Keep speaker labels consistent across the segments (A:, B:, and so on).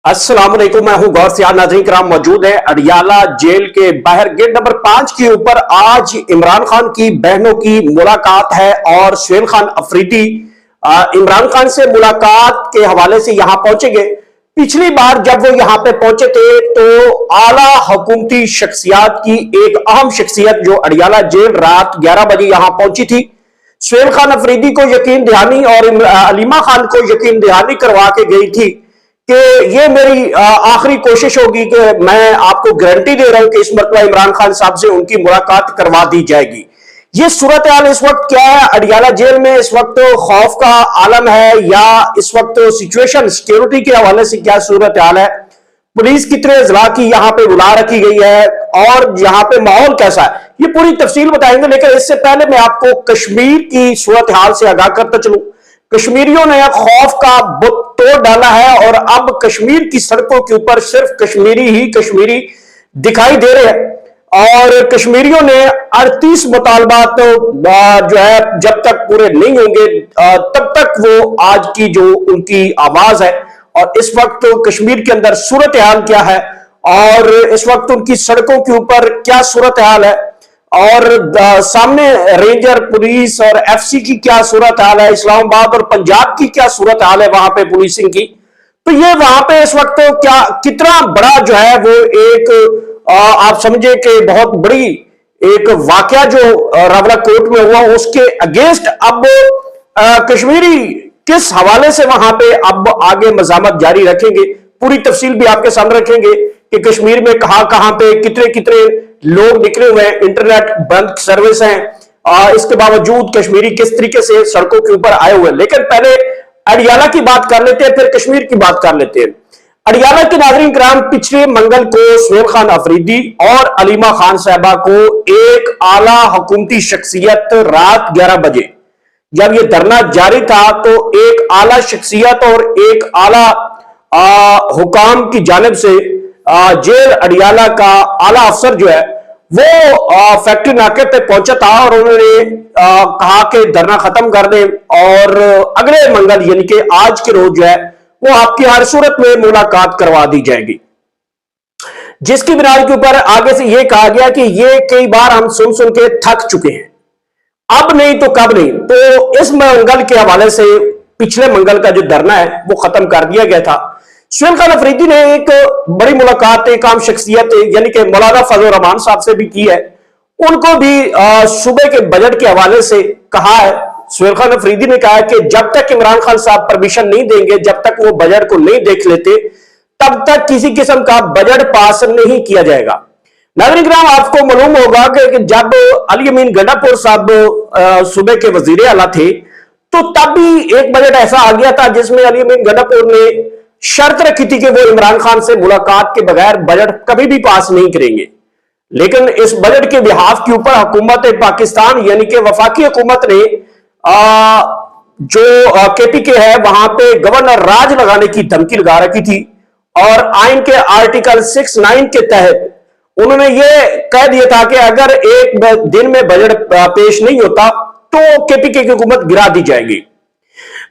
A: अस्सलाम वालेकुम, मैं हूं गौर सियाद। नाज़रीन किराम, मौजूद है अडियाला जेल के बाहर गेट नंबर 5 के ऊपर। आज इमरान खान की बहनों की मुलाकात है और सुहेल खान अफरीदी इमरान खान से मुलाकात के हवाले से यहां पहुंचेंगे। पिछली बार जब वो यहां पे पहुंचे थे तो आला हुकूमती शख्सियात की एक अहम शख्सियत जो अडियाला जेल रात 11 बजे यहां पहुंची थी, सुहेल खान अफरीदी को यकीन दहानी और अलीमा खान को यकीन दहानी करवा के गई थी कि ये मेरी आखिरी कोशिश होगी कि मैं आपको गारंटी दे रहा हूं कि इस मरतबा इमरान खान साहब से उनकी मुलाकात करवा दी जाएगी। ये सूरत हाल इस वक्त क्या है अडियाला जेल में? इस वक्त खौफ का आलम है या इस वक्त सिचुएशन सिक्योरिटी के हवाले से क्या सूरत हाल है? पुलिस कितने अजला की यहां पे बुला रखी गई है और यहां पे माहौल कैसा है, ये पूरी तफसील बताएंगे। लेकिन इससे पहले मैं आपको कश्मीर की सूरत हाल से आगाह करता चलूं। कश्मीरियों ने खौफ का बुत तोड़ डाला है और अब कश्मीर की सड़कों के ऊपर सिर्फ कश्मीरी ही कश्मीरी दिखाई दे रहे हैं और कश्मीरियों ने 38 मुतालबात जो है जब तक पूरे नहीं होंगे तब तक वो आज की जो उनकी आवाज है। और इस वक्त तो कश्मीर के अंदर सूरत हाल क्या है और इस वक्त उनकी सड़कों के ऊपर क्या सूरत हाल है और सामने रेंजर पुलिस और एफसी की क्या सूरत हाल है, इस्लामाबाद और पंजाब की क्या सूरत हाल है वहां पे पुलिसिंग की, तो ये वहां पे इस वक्त क्या कितना बड़ा जो है वो एक आप समझे कि बहुत बड़ी एक वाकया जो रावला कोर्ट में हुआ उसके अगेंस्ट अब कश्मीरी किस हवाले से वहां पे अब आगे मजामत जारी रखेंगे। पूरी तफसील भी आपके सामने रखेंगे कि कश्मीर में कहां पे कितने कितने लोग निकले हुए हैं, इंटरनेट बंद सर्विस हैं, इसके बावजूद कश्मीरी किस तरीके से सड़कों के ऊपर आए हुए हैं। लेकिन पहले अडियाला की बात कर लेते हैं, फिर कश्मीर की बात कर लेते हैं। अडियाला के नाज़रीन किराम, पिछले मंगल को सुहेल खान अफरीदी और अलीमा खान साहबा को एक आला हुकूमती शख्सियत रात 11 बजे जब यह धरना जारी था तो एक आला शख्सियत और एक आला हुकाम की जानिब से जेल अडियाला का आला अफसर जो है वो फैक्ट्री नाके पे पहुंचा था और उन्होंने कहा कि धरना खत्म कर दें और अगले मंगल यानी कि आज के रोज जो है वो आपकी हर सूरत में मुलाकात करवा दी जाएगी। जिसकी बुनियाद के ऊपर आगे से ये कहा गया कि ये कई बार हम सुन सुन के थक चुके हैं, अब नहीं तो कब नहीं। तो इस मंगल के हवाले से पिछले मंगल का जो धरना है वो खत्म कर दिया गया था। सुहेल खान अफरीदी ने एक बड़ी मुलाकात एक आम शख्सियत यानी कि मौलाना फजल रहमान साहब से भी की है। उनको भी सूबे के बजट के हवाले से कहा है। सुहेल खान अफरीदी ने कहा कि जब तक इमरान खान साहब परमिशन नहीं देंगे, जब तक वो बजट को नहीं देख लेते, तब तक किसी किस्म का बजट पास नहीं किया जाएगा। नाज़रीन किराम, आपको मालूम होगा कि जब अली अमीन गंडापुर साहब सूबे के वजीर आला थे तो तब भी एक बजट ऐसा आ गया था जिसमें अली अमीन गंडापुर ने शर्त रखी थी कि वो इमरान खान से मुलाकात के बगैर बजट कभी भी पास नहीं करेंगे। लेकिन इस बजट के बिहाफ के ऊपर हुकूमत पाकिस्तान यानी कि वफाकी हुकूमत ने जो केपीके है वहां पे गवर्नर राज लगाने की धमकी लगा रखी थी और आइन के आर्टिकल 69 के तहत उन्होंने ये कह दिया था कि अगर एक दिन में बजट पेश नहीं होता तो केपीके की हुकूमत गिरा दी जाएगी।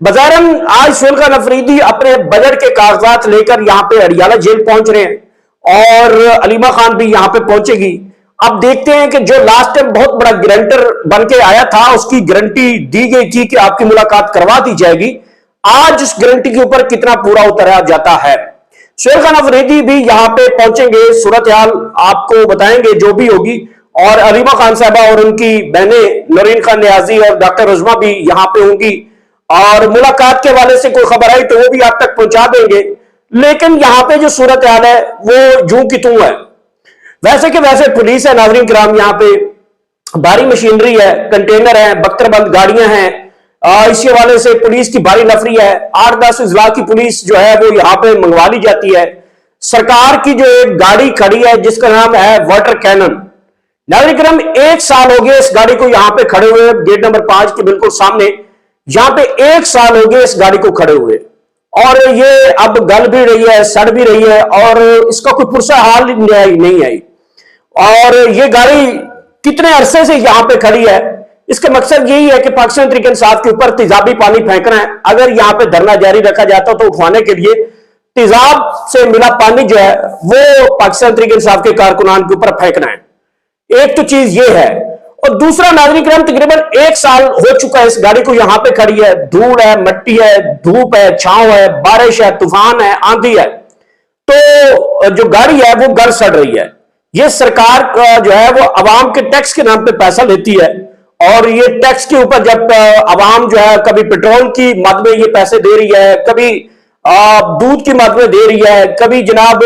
A: बज़ारन आज सुहेल खान अफरीदी अपने बजट के कागजात लेकर यहां पे अडियाला जेल पहुंच रहे हैं और अलीमा खान भी यहां पे पहुंचेगी। अब देखते हैं कि जो लास्ट टाइम बहुत बड़ा गारंटर बन के आया था उसकी गारंटी दी गई थी कि आपकी मुलाकात करवा दी जाएगी, आज उस गारंटी के ऊपर कितना पूरा उतरा जाता है। सुहेल खान अफरीदी भी यहां पे पहुंचेंगे, सूरत हाल आपको बताएंगे जो भी होगी। और अलीमा खान साहबा और उनकी बहनें नौरीन खान नियाजी और डॉक्टर उज़मा भी यहां पे होंगी और मुलाकात के हवाले से कोई खबर आई तो वो भी आप तक पहुंचा देंगे। लेकिन यहां पे जो सूरत हाल है वो जूं की तूं है। वैसे कि वैसे पुलिस है नाज़रीन किराम, यहां पे भारी मशीनरी है, कंटेनर है, बख्तरबंद गाड़ियां हैं, इसी हवाले से पुलिस की भारी नफरी है। 8-10 इजला की पुलिस जो है वो यहां पे मंगवा ली जाती है। सरकार की जो एक गाड़ी खड़ी है जिसका नाम है वाटर कैनन, नाज़रीन किराम 1 साल हो गया इस गाड़ी को यहां पे खड़े हुए, गेट नंबर 5 के बिल्कुल सामने यहां पे 1 साल हो गए इस गाड़ी को खड़े हुए और ये अब गल भी रही है, सड़ भी रही है और इसका कोई पुरसा हाल नहीं आई। और ये गाड़ी कितने अरसे से यहां पे खड़ी है, इसका मकसद यही है कि पाकिस्तान तहरीक इंसाफ के ऊपर तेजाबी पानी फेंकना है। अगर यहां पे धरना जारी रखा जाता तो उठवाने के लिए तेजाब से मिला पानी जो है वो पाकिस्तान तहरीक इंसाफ के कारकुनान के ऊपर फेंकना है। एक तो चीज ये है, और दूसरा नाज़रीन किराम तकरीबन 1 साल हो चुका है इस गाड़ी को यहां पे खड़ी है, धूल है, मिट्टी है, धूप है, छांव है, बारिश है, तूफान है, आंधी है, तो जो गाड़ी है वो गल सड़ रही है। ये सरकार जो है वो अवाम के टैक्स के नाम पे पैसा लेती है, और ये टैक्स के ऊपर जब अवाम जो है कभी पेट्रोल की मद में ये पैसे दे रही है, कभी दूध की मद में दे रही है, कभी जनाब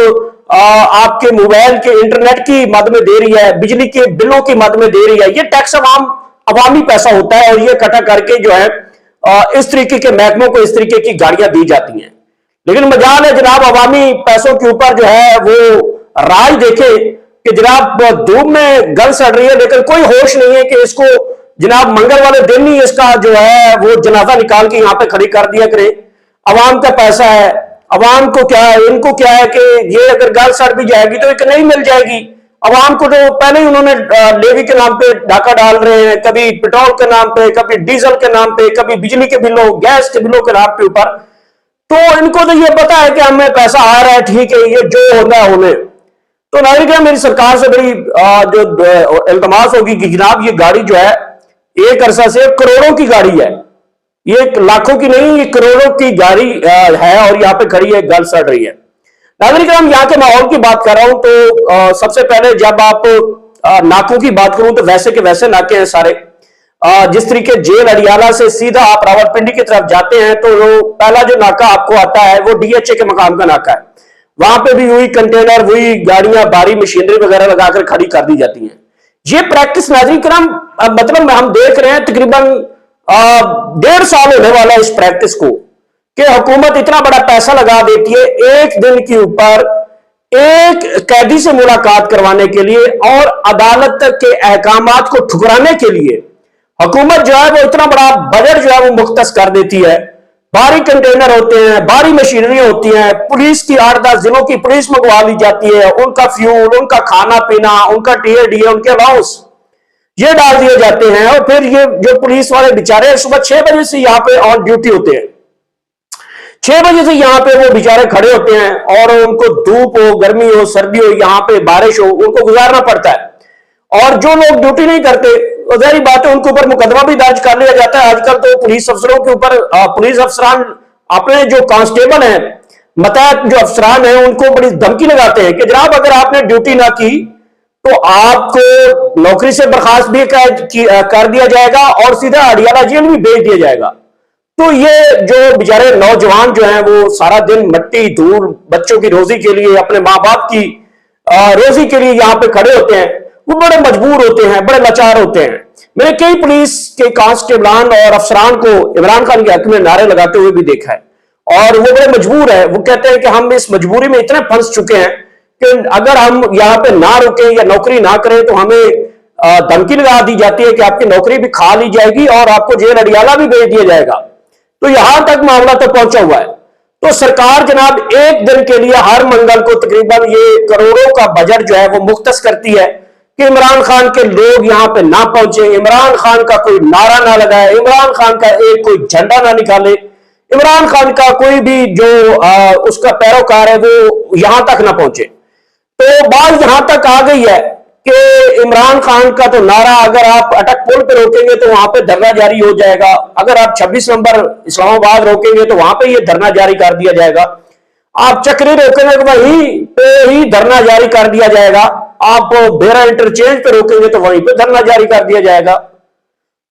A: आपके मोबाइल के इंटरनेट की मद में दे रही है, बिजली के बिलों की मद में दे रही है। ये टैक्स अवामी पैसा होता है, और ये इकट्ठा करके जो है इस तरीके के महकमों को इस तरीके की गाड़ियां दी जाती हैं। लेकिन मजाल है जनाब अवामी पैसों के ऊपर जो है वो राज देखे कि जनाब धूप में गल सड़ रही है, लेकिन कोई होश नहीं है कि इसको जनाब मंगल वाले दिन ही इसका जो है वो जनाजा निकाल के यहां पे खड़ी कर दिया करे। अवाम का पैसा है, अवाम को क्या है, इनको क्या है कि ये अगर गल सड़ भी जाएगी तो एक नहीं मिल जाएगी। अवाम को तो पहले ही उन्होंने लेवी के नाम पे डाका डाल रहे हैं, कभी पेट्रोल के नाम पे, कभी डीजल के नाम पे, कभी बिजली के बिलों, गैस के बिलों के नाम पे ऊपर। तो इनको तो ये पता है कि हमें पैसा आ रहा है, ठीक है, ये जो होना है होने। तो नागरिक मेरी सरकार से बड़ी जो इल्तमास होगी कि जनाब ये गाड़ी जो है एक अरसा से करोड़ों की गाड़ी है, ये लाखों की नहीं, ये करोड़ों की गाड़ी है, और यहाँ पे खड़ी है, गल सड़ रही है। नागरिक हम यहाँ के माहौल की बात कर रहा हूं तो सबसे पहले जब आप नाकों की बात करूं तो वैसे के वैसे नाके हैं सारे। जिस तरीके जेल अडियाला से सीधा आप रावलपिंडी की तरफ जाते हैं तो पहला जो नाका आपको आता है वो डीएचए के मकाम का नाका है। वहां पे भी वही कंटेनर, वही गाड़ियां, भारी मशीनरी वगैरह लगाकर खड़ी कर दी जाती हैं। ये प्रैक्टिस नाज़रीन किराम मतलब हम देख रहे हैं तकरीबन 1.5 साल होने वाला है इस प्रैक्टिस को, कि हुकूमत इतना बड़ा पैसा लगा देती है एक दिन के ऊपर एक कैदी से मुलाकात करवाने के लिए, और अदालत के अहकामात को ठुकराने के लिए हुकूमत जो है वो इतना बड़ा बजट जो है वो मुख्तस कर देती है। भारी कंटेनर होते हैं, भारी मशीनरी होती है, पुलिस की 8-10 जिलों की पुलिस मंगवा ली जाती है, उनका फ्यूल, उनका खाना पीना, उनका टीएडी, उनके अलाउंस ये डाल दिए जाते हैं। और फिर ये जो पुलिस वाले बेचारे सुबह 6 बजे से यहाँ पे ऑन ड्यूटी होते हैं, 6 बजे से यहाँ पे वो बेचारे खड़े होते हैं, और उनको धूप हो, गर्मी हो, सर्दी हो, यहाँ पे बारिश हो, उनको गुजारना पड़ता है। और जो लोग ड्यूटी नहीं करते, जाहिर बात है उनके ऊपर मुकदमा भी दर्ज कर लिया जाता है। आजकल तो पुलिस अफसरों के ऊपर पुलिस अफसरान अपने जो कांस्टेबल हैं, मतहत जो अफसरान हैं, उनको बड़ी धमकी लगाते हैं कि जनाब अगर आपने ड्यूटी ना की तो आपको नौकरी से बर्खास्त भी कर दिया जाएगा, और सीधा अडियाला जेल भी भेज दिया जाएगा। तो ये जो बेचारे नौजवान जो हैं वो सारा दिन मिट्टी, धूल, बच्चों की रोजी के लिए, अपने माँ बाप की रोजी के लिए यहाँ पे खड़े होते हैं, वो बड़े मजबूर होते हैं, बड़े लाचार होते हैं। मैंने कई पुलिस के कांस्टेबलान और अफसरान को इमरान खान के हक में नारे लगाते हुए भी देखा है, और वो बड़े मजबूर है। वो कहते हैं कि हम इस मजबूरी में इतने फंस चुके हैं कि अगर हम यहाँ पे ना रुके या नौकरी ना करें तो हमें धमकी लगा दी जाती है कि आपकी नौकरी भी खा ली जाएगी और आपको जेल अडियाला भी भेज दिया जाएगा। तो यहां तक मामला तो पहुंचा हुआ है। तो सरकार जनाब एक दिन के लिए हर मंगल को तकरीबन ये करोड़ों का बजट जो है वो मुख्तस करती है कि इमरान खान के लोग यहां पे ना पहुंचे, इमरान खान का कोई नारा ना लगाए, इमरान खान का एक कोई झंडा ना निकाले, इमरान खान का कोई भी जो उसका पैरोकार है वो यहां तक ना पहुंचे। तो बात यहां तक आ गई है कि इमरान खान का तो नारा अगर आप अटक पुल पे रोकेंगे तो वहां पे धरना जारी हो जाएगा, अगर आप 26 नंबर इस्लामाबाद रोकेंगे तो वहां पे ये धरना जारी कर दिया जाएगा, आप चक्री रोकेंगे तो वहीं पे ही धरना जारी कर दिया जाएगा, आप बेरा इंटरचेंज पे रोकेंगे तो वहीं पे धरना जारी कर दिया जाएगा।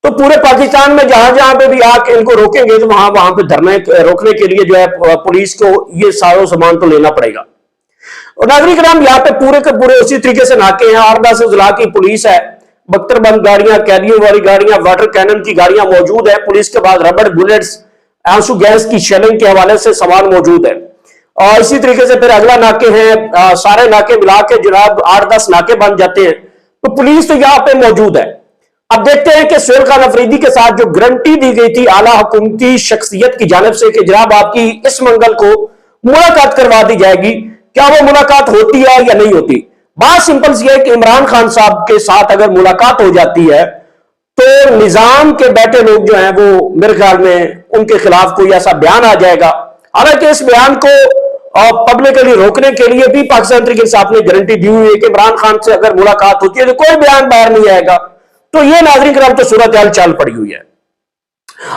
A: तो पूरे पाकिस्तान में जहां जहां पे भी आके इनको रोकेंगे तो वहां वहां पे धरने रोकने के लिए जो है पुलिस को ये सारो सामान तो लेना पड़ेगा। और नागरिक राम यहाँ पे पूरे के पूरे उसी तरीके से नाके हैं। 8-10 जिला की पुलिस है, बख्तरबंद गाड़ियां, कैदियों वाली गाड़ियां, वाटर कैनन की गाड़ियां मौजूद है, पुलिस के बाद रबड़ बुलेट्स, आंसू गैस की शेलिंग के हवाले से सामान मौजूद है। और इसी तरीके से फिर अगला नाके हैं, सारे नाके मिला के जनाब 8-10 नाके बन जाते हैं। तो पुलिस तो यहाँ पे मौजूद है। अब देखते हैं कि सुहेल खान अफरीदी के साथ जो गारंटी दी गई थी आला हुकूमती शख्सियत की जानिब से कि जनाब आपकी इस मंगल को मुलाकात करवा दी जाएगी, क्या वो मुलाकात होती है या नहीं होती। बात सिंपल सी है कि इमरान खान साहब के साथ अगर मुलाकात हो जाती है तो निजाम के बैठे लोग जो हैं वो मेरे ख्याल में उनके खिलाफ कोई ऐसा बयान आ जाएगा। हालांकि इस बयान को पब्लिकली रोकने के लिए भी पाकिस्तान तहरीक इंसाफ ने गारंटी दी हुई है कि इमरान खान से अगर मुलाकात होती है तो कोई बयान बाहर नहीं आएगा। तो ये नाज़रीन किराम तो सूरत हाल चल पड़ी हुई है।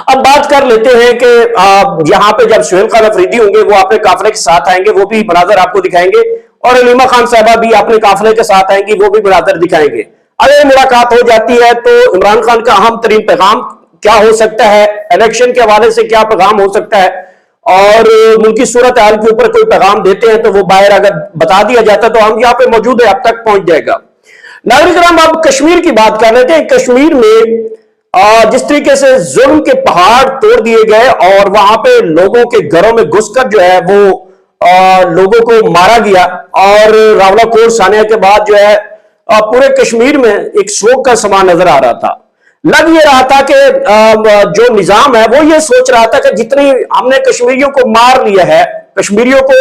A: अब बात कर लेते हैं कि यहां पे जब सुहेल खान अफरीदी होंगे वो अपने काफिले के साथ आएंगे, वो भी मनाजर आपको दिखाएंगे, और अलीमा खान साहबा भी अपने काफिले के साथ आएंगी, वो भी मनाजर दिखाएंगे। अगर मुलाकात हो जाती है तो इमरान खान का अहम तरीन पैगाम क्या हो सकता है, इलेक्शन के हवाले से क्या पैगाम हो सकता है, और मुल्की सूरत हाल के ऊपर कोई पैगाम देते हैं तो वो बाहर अगर बता दिया जाता तो हम यहाँ पे मौजूद है, अब तक पहुंच जाएगा। नागरिक अब कश्मीर की बात कर रहे थे। कश्मीर में जिस तरीके से जुल्म के पहाड़ तोड़ दिए गए और वहां पे लोगों के घरों में घुसकर जो है वो लोगों को मारा गया, और रावलाकोट सानिया के बाद जो है पूरे कश्मीर में एक शोक का समा नजर आ रहा था। लग ये रहा था कि जो निजाम है वो ये सोच रहा था कि जितनी हमने कश्मीरियों को मार लिया है, कश्मीरियों को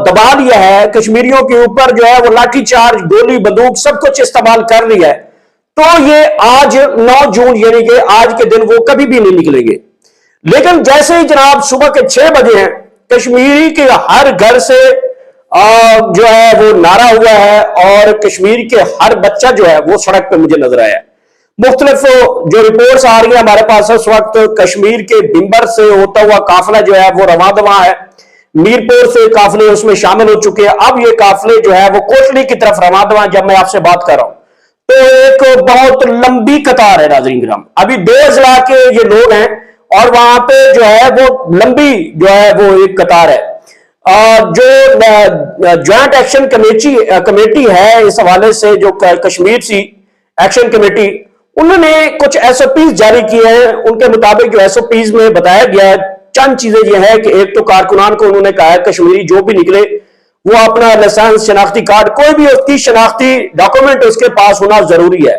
A: दबा लिया है, कश्मीरियों के ऊपर जो है वो लाठीचार्ज, गोली, बंदूक सब कुछ इस्तेमाल कर लिया है, तो ये आज 9 जून यानी कि आज के दिन वो कभी भी नहीं निकलेंगे। लेकिन जैसे ही जनाब सुबह के 6 बजे हैं, कश्मीरी के हर घर से जो है वो नारा हुआ है, और कश्मीर के हर बच्चा जो है वो सड़क पे मुझे नजर आया। मुख्तलिफ जो रिपोर्ट्स आ रही है हमारे पास इस वक्त, कश्मीर के बिम्बर से होता हुआ काफिला जो है वो रवा दवा है, मीरपुर से काफिले उसमें शामिल हो चुके हैं। अब ये काफिले जो है वो कोटली की तरफ रवा दवा, जब मैं आपसे बात कर रहा हूं तो एक बहुत लंबी कतार है नाज़रीन किराम। अभी 2 अजला के ये लोग हैं और वहां पे जो है वो लंबी जो है वो एक कतार है। जो ज्वाइंट एक्शन कमेटी है इस हवाले से, जो कश्मीर सी एक्शन कमेटी, उन्होंने कुछ एसओपीज जारी किए हैं। उनके मुताबिक जो एसओपीज में बताया गया है चंद चीजें ये है कि एक तो कारकुनान को उन्होंने कहा है कश्मीरी जो भी निकले वो अपना लाइसेंस, शनाख्ती कार्ड, कोई भी उसकी शनाख्ती डॉक्यूमेंट उसके पास होना जरूरी है।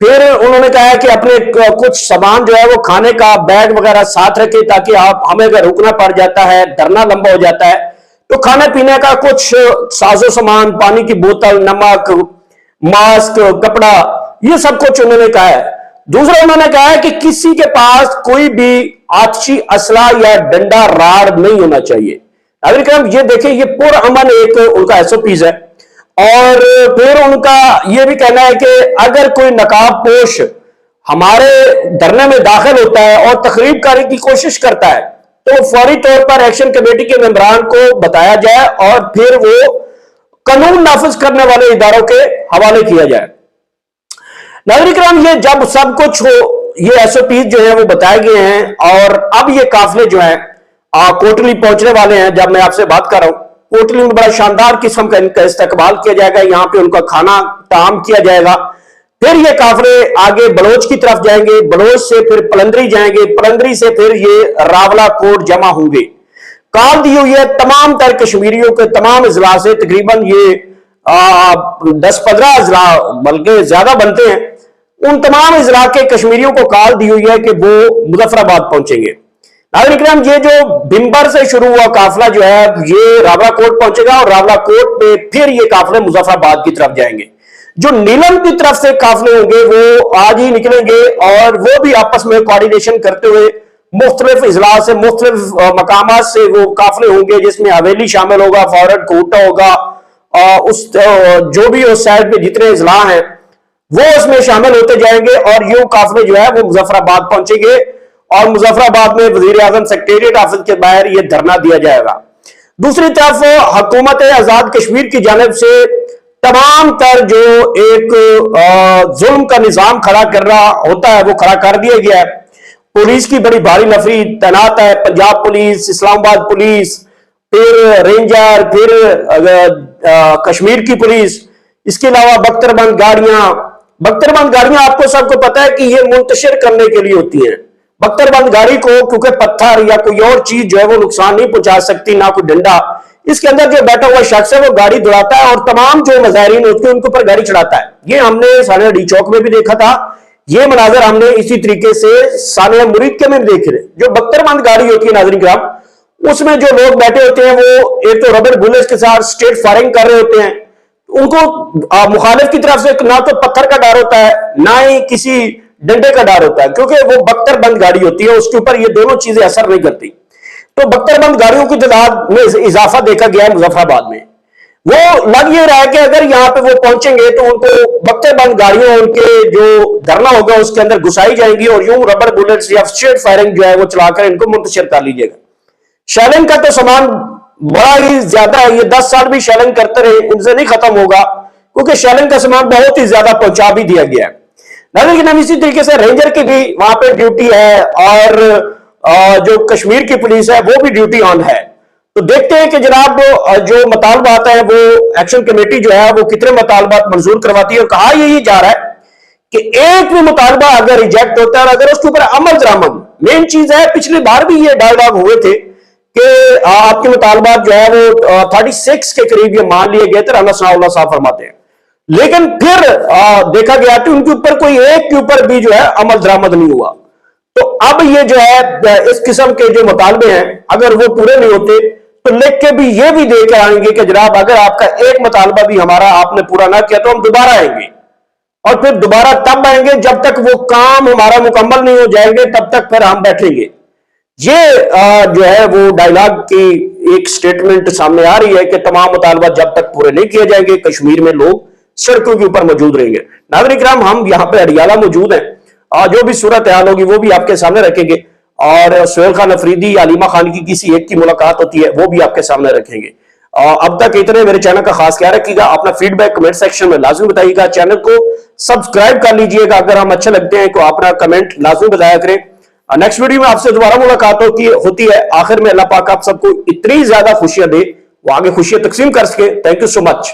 A: फिर उन्होंने कहा है कि अपने कुछ सामान जो है वो खाने का बैग वगैरह साथ रखे, ताकि आप हमें अगर रुकना पड़ जाता है, धरना लंबा हो जाता है, तो खाने पीने का कुछ साजो सामान, पानी की बोतल, नमक, मास्क, कपड़ा, ये सब कुछ उन्होंने कहा है। दूसरा उन्होंने कहा है कि किसी के पास कोई भी आतिशी असला या डंडा राड़ नहीं होना चाहिए। नागरिक ये देखें, ये पूरा अमन एक उनका एसओपीज है। और फिर उनका यह भी कहना है कि अगर कोई नकाब पोश हमारे धरने में दाखिल होता है और तकरीब करने की कोशिश करता है तो फौरी तौर पर एक्शन कमेटी के मेंबरान को बताया जाए और फिर वो कानून नाफिज करने वाले इदारों के हवाले किया जाए। नागरिक ये जब सब कुछ हो, ये एसओपी जो है वो बताए गए हैं, और अब ये काफिले जो है कोटली पहुंचने वाले हैं। जब मैं आपसे बात कर रहा हूं, कोटली में बड़ा शानदार किस्म का इनका इस्तकबाल किया जाएगा, यहाँ पे उनका खाना ताम किया जाएगा। फिर ये काफिले आगे बलोच की तरफ जाएंगे, बलोच से फिर पलंदरी जाएंगे, पलंदरी से फिर ये रावलाकोट जमा होंगे। काल दी हुई है तमाम तर कश्मीरियों के तमाम अजला से, तकरीबन ये 10-15 अजला बल्कि ज्यादा बनते हैं, उन तमाम अजला के कश्मीरियों को काल दी हुई है कि वो मुजफ्फराबाद पहुंचेंगे। नागरिक ये जो बिम्बर से शुरू हुआ काफिला जो है ये रावलाकोट पहुंचेगा, और रावलाकोट में फिर ये काफिले मुजफ्फराबाद की तरफ जाएंगे। जो नीलम की तरफ से काफिले होंगे वो आज ही निकलेंगे, और वो भी आपस में कोऑर्डिनेशन करते हुए मुख्तलिफ इजला से, मुख्तलिफ मकामात से वो काफिले होंगे, जिसमें हवेली शामिल होगा, फौरन कोटा होगा, उस जो भी उस साइड में जितने इजला हैं वो उसमें शामिल होते जाएंगे, और यूं काफिले जो है वो मुजफ्फराबाद पहुंचेंगे, और मुजफ्फराबाद में वजीर आजम सेक्रेटरिएट ऑफिस के बाहर ये धरना दिया जाएगा। दूसरी तरफ हुकूमत आजाद कश्मीर की जानिब से तमाम तर जो एक जुल्म का निजाम खड़ा कर रहा होता है वो खड़ा कर दिया गया है। पुलिस की बड़ी भारी नफरी तैनात है, पंजाब पुलिस, इस्लामाबाद पुलिस, फिर रेंजर, फिर कश्मीर की पुलिस, इसके अलावा बख्तरबंद गाड़ियां आपको सबको पता है कि ये मुंतशिर करने के लिए होती हैं। बख्तरबंद गाड़ी को क्योंकि पत्थर या कोई और चीज जो है वो नुकसान नहीं पहुंचा सकती, ना कोई डंडा, इसके अंदर जो बैठा हुआ शख्स है वो गाड़ी दौड़ाता है और तमाम जो मज़ाहिरीन होते हैं उनके ऊपर गाड़ी चढ़ाता है। ये हमने सानिया डी चौक में भी देखा था, ये मनाजर हमने इसी तरीके से सानिया मुरीद के में भी देखे थे। जो बख्तरबंद गाड़ी होती है नाज़रीन किराम, उसमें जो लोग बैठे होते हैं वो एक तो रबर बुलेट्स के साथ स्ट्रेट फायरिंग कर रहे होते हैं। उनको मुखालिफ की तरफ से ना तो पत्थर का डर होता है, ना ही किसी डंडे का डर होता है, क्योंकि वो बख्तरबंद गाड़ी होती है, उसके ऊपर ये दोनों चीजें असर नहीं करती। तो बख्तरबंद गाड़ियों की तादाद में इजाफा देखा गया है मुजफ्फराबाद में। वो लग ये रहा है कि अगर यहां पे वो पहुंचेंगे तो उनको बख्तरबंद गाड़ियों, उनके जो धरना होगा उसके अंदर घुसाई जाएंगी और यूं रबर बुलेट्स या स्ट्रेट फायरिंग जो है वो चलाकर इनको मुंतशिर कर लीजिएगा। शेलिंग का तो सामान बड़ा ही ज्यादा है, ये 10 साल भी शेलिंग करते रहे, इनसे नहीं खत्म होगा, क्योंकि शेलिंग का सामान बहुत ही ज्यादा पहुंचा भी दिया गया है। लेकिन इसी तरीके से रेंजर की भी वहां पे ड्यूटी है और जो कश्मीर की पुलिस है वो भी ड्यूटी ऑन है। तो देखते हैं कि जनाब जो मुतालबात है वो एक्शन कमेटी जो है वो कितने मुतालबात मंजूर करवाती है। और कहा यही जा रहा है कि एक भी मुतालबा अगर रिजेक्ट होता है और अगर उसके ऊपर अमल दरामद, मेन चीज है, पिछली बार भी ये डायलॉग हुए थे कि आपके मुतालबात जो है वो 36 के करीब ये मान लिए गए थे, राना सनाउल्लाह साहब फरमाते हैं। लेकिन फिर देखा गया कि उनके ऊपर कोई एक के ऊपर भी जो है अमल दरामद नहीं हुआ। तो अब ये जो है इस किस्म के जो मुतालबे हैं अगर वो पूरे नहीं होते तो लिख के भी ये भी देकर आएंगे कि जनाब अगर आपका एक मुतालबा भी हमारा आपने पूरा ना किया तो हम दोबारा आएंगे, और फिर दोबारा तब आएंगे जब तक वो काम हमारा मुकम्मल नहीं हो जाएंगे, तब तक फिर हम बैठेंगे। ये जो है वो डायलॉग की एक स्टेटमेंट सामने आ रही है कि तमाम मुतालबा जब तक पूरे नहीं किए जाएंगे कश्मीर में लोग सड़कों के ऊपर मौजूद रहेंगे। नाज़रीन किराम, हम यहां पे अडियाला मौजूद हैं, जो भी सूरत हाल होगी वो भी आपके सामने रखेंगे, और सुहेल खान अफरीदी, अलीमा खान की किसी एक की मुलाकात होती है वो भी आपके सामने रखेंगे। अब तक इतने। मेरे चैनल का खास ख्याल रखिएगा, अपना फीडबैक कमेंट सेक्शन में लाजमी बताइएगा, चैनल को सब्सक्राइब कर लीजिएगा, अगर हम अच्छे लगते हैं तो अपना कमेंट लाजमी बताया करें। नेक्स्ट वीडियो में आपसे दोबारा मुलाकात होती है। आखिर में अल्लाह पाक आप सबको इतनी ज्यादा खुशियां दे, वो आगे खुशियां तकसीम कर सके। Thank you so much.